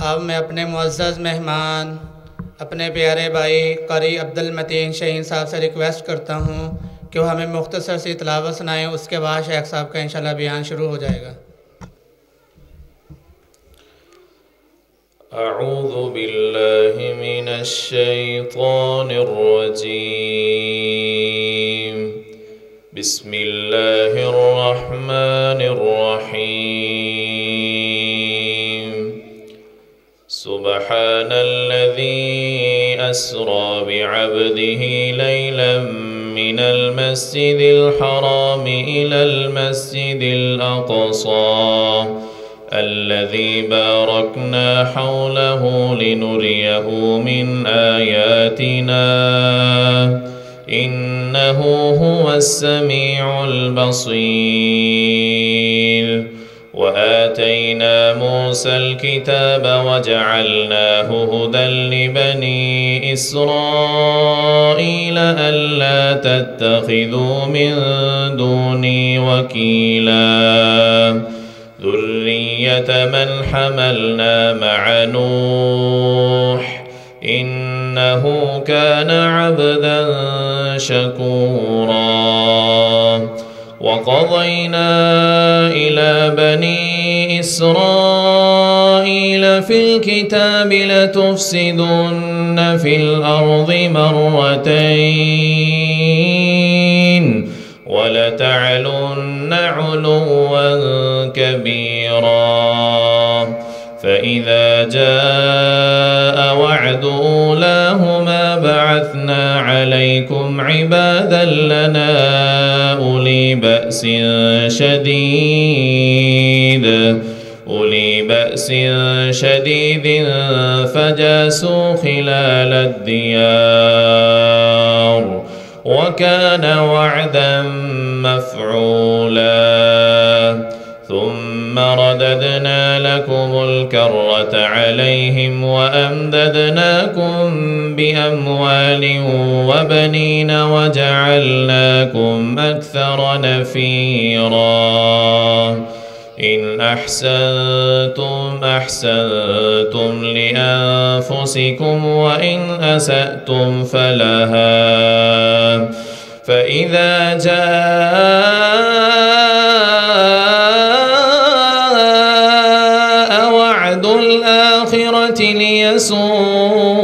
अब मैं अपने मुअज़्ज़ज़ मेहमान अपने प्यारे भाई क़री अब्दुल मतीन शहीन साहब से रिक्वेस्ट करता हूँ कि वो हमें मुख्तसर सी तिलावत सुनाएँ। उसके बाद शेख साहब का इंशाअल्लाह बयान शुरू हो जाएगा। अऊज़ु बिल्लाहि मिनश शैतानिर रजीम। बिस्मिल्लाहिर रहमानिर रहीम। सुब्हानल्लज़ी अस्रा बिअब्दिही लैलन मिनल मस्जिदिल हराम इलल मस्जिदिल अक़सा الذي باركنا حوله لنريه من آياتنا إنه هو السميع البصير وآتينا موسى الكتاب وجعلناه هدى لبني إسرائيل ألا تتخذوا من دوني وكيلا ذرية من حملنا مع نوح إنه كان عبدا شكورا وقضينا إلى بني إسرائيل في الكتاب لتفسدن في الأرض مرتين ولتعلن علوا كبيرا فإذا جاء وعد أولاهما بعثنا عليكم عبادا لنا أولي بأس شديد فجاسوا خلال الديار وكان وعدا مفعولا ثم رددنا لكم الكرة عليهم وأمددناكم بأموال وبنين وجعلناكم أكثر نفيرا إن أحسنتم أحسنتم لأنفسكم وإن أسأتم فلها فإذا جاء وعد الآخرة ليسوءوا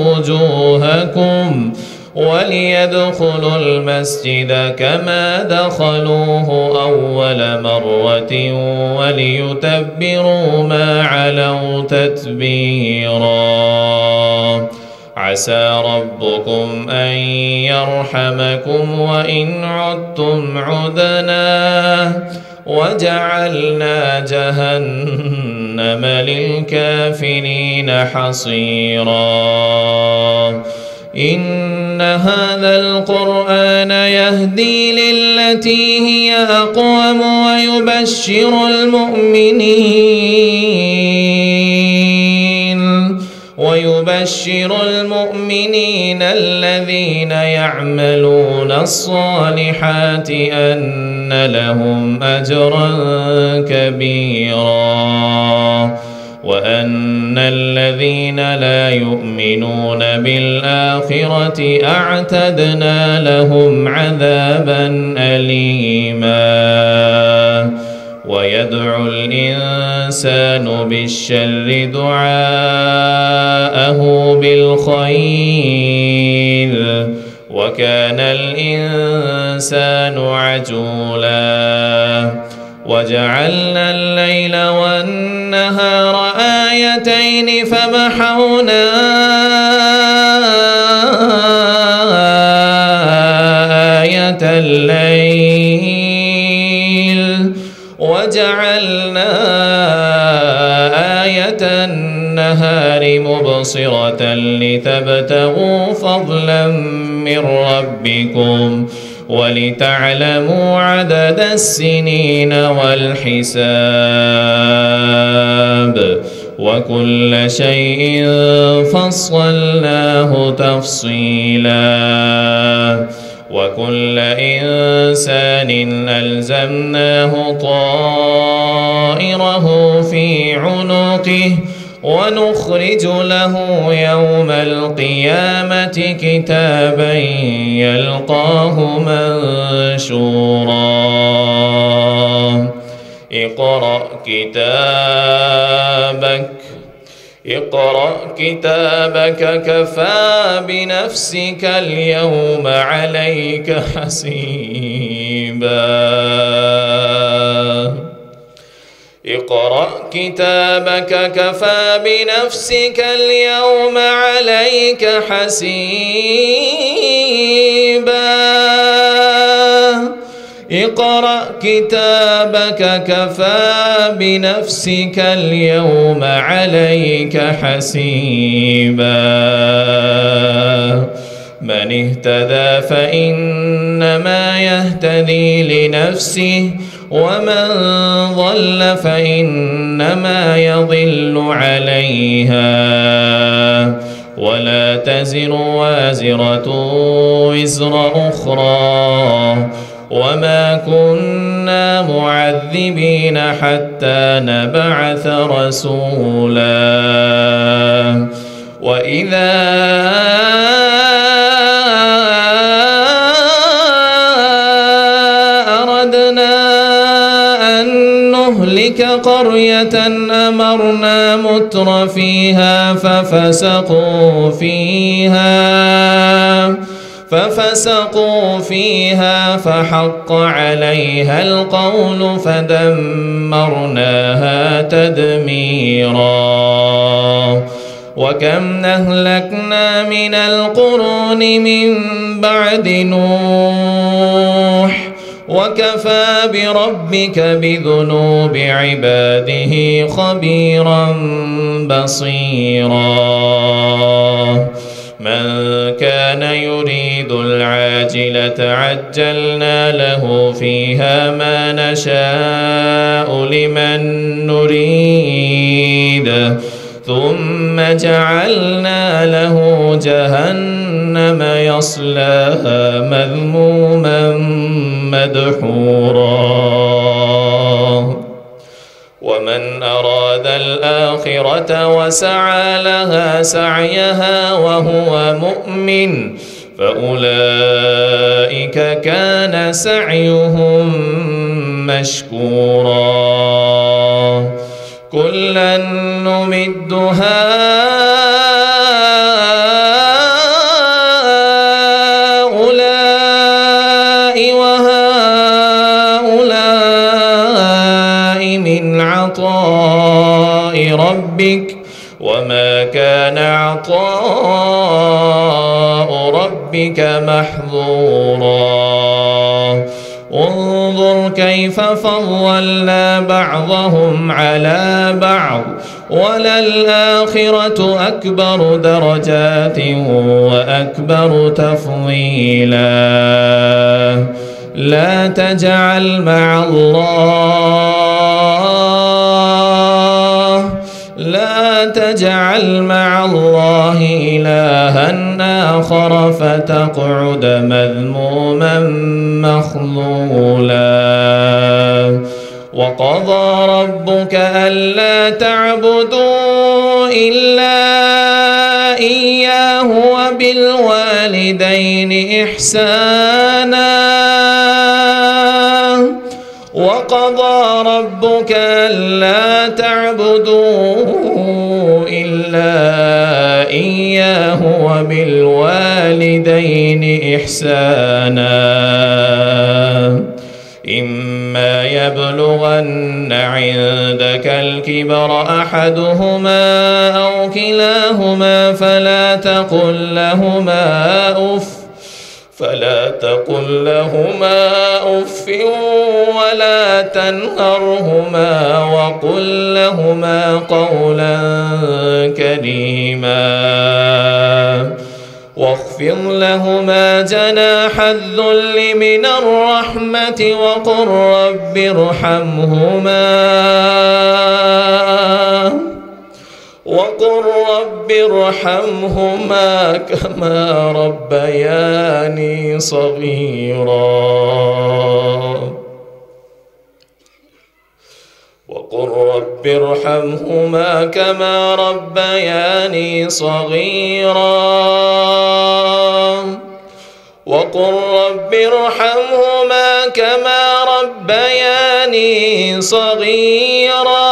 وجوهكم وليدخلوا المسجد كما دخلوه أول مرة وليتبروا ما علوا تتبيرا عسى ربكم أن يرحمكم وإن عدتم عدنا وجعلنا جهنم للكافرين حصيرا إن هذا القرآن يهدي للتي هي أقوم ويبشر المؤمنين الذين يعملون الصالحات أن لهم أجرا كبيرا وأن الذين لا يؤمنون بالآخرة أعتدنا لهم عذابا أليما ويدعو الإنسان بالشر دعاءه بالخير وكان الإنسان عجولا وجعلنا الليل والنهار آيتين فمحونا آية الليل وجعلنا آية النهار مبصرة لتبتغوا فضلا من ربكم ولتعلموا عدد السنين والحساب وكل شيء فصلناه تفصيلا وكل إنسان ألزمناه طائره في عنقه ونخرج له يوم القيامة كتابا يلقاه منشورا اقرأ كتابك كفى بنفسك اليوم عليك حسيبا اقرأ كتابك كفى بنفسك اليوم عليك حسيبا اقرأ كتابك كفى بنفسك اليوم عليك حسيبا من اهتدى فإنما يهتدي لنفسه ومن ضل فإنما يضل عليها ولا تزر وازرة وزر أخرى وما كنا معذبين حتى نبعث رسولا وإذا أردنا أن نهلك قرية أمرنا متر فيها ففسقوا فيها فحق عليها القول فدمرناها تدميرا وكم أهلكنا من القرون من بعد نوح وكفى بربك بذنوب عباده خبيرا بصيرا من كان يريد العاجلة عجلنا له فيها ما نشاء لمن نريد ثم جعلنا له جهنم يصلاها مذموما مدحورا ومن أراد الآخرة وسعى لها سعيها وهو مؤمن فأولئك كان سعيهم مشكورا كلا نمد هؤلاء وهؤلاء من عطاء ربك وما كان عطاء ربك محظورا انظر كيف فضلنا بعضهم على بعض وللآخرة أكبر درجات وأكبر تفضيلا لا تجعل مع الله إلها آخر فتقعد مذموما مخذولا وقضى ربك ألا تعبدوا إلا إياه وبالوالدين إحسانا وقضى ربك ألا تعبدوا إلا إياه وبالوالدين إحسانا إما يبلغن عندك الكبر أحدهما أو كلاهما فلا تقل لهما أف ولا تنهرهما وقل لهما قولا كريما واخفض لهما جناح الذل من الرحمة وقل رب ارحمهما كما ربياني صغيرا وقل رب ارحمهما كما ربياني صغيرا وقل رب ارحمهما كما ربياني صغيرا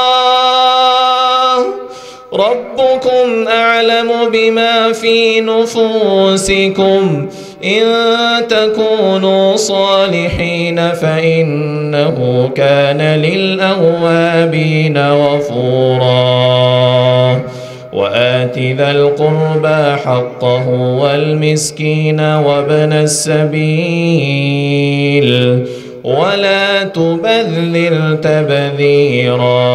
ربكم أعلم بما في نفوسكم إن تكونوا صالحين فإنه كان للأوابين غفورا وآت ذا القربى حقه والمسكين وابن السبيل ولا تبذر تبذيرا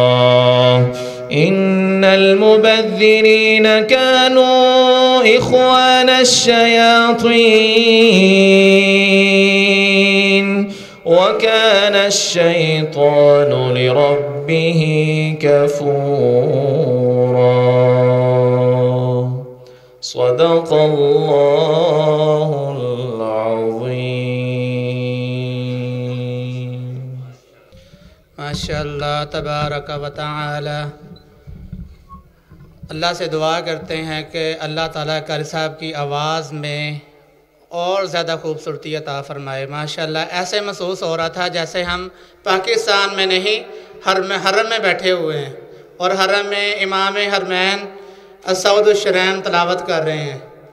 إن المبذرين كانوا إخوان الشياطين وكان الشيطان لربه كفورا صدق الله العظيم माशाअल्लाह तबारक व तआला। अल्लाह से दुआ करते हैं कि अल्लाह ताला कारी साहब की आवाज़ में और ज़्यादा खूबसूरती अता फ़रमाए। माशाअल्लाह ऐसे महसूस हो रहा था जैसे हम पाकिस्तान में नहीं हरम में बैठे हुए हैं और हरम में इमाम हरमैन सऊद शरैन तलावत कर रहे हैं।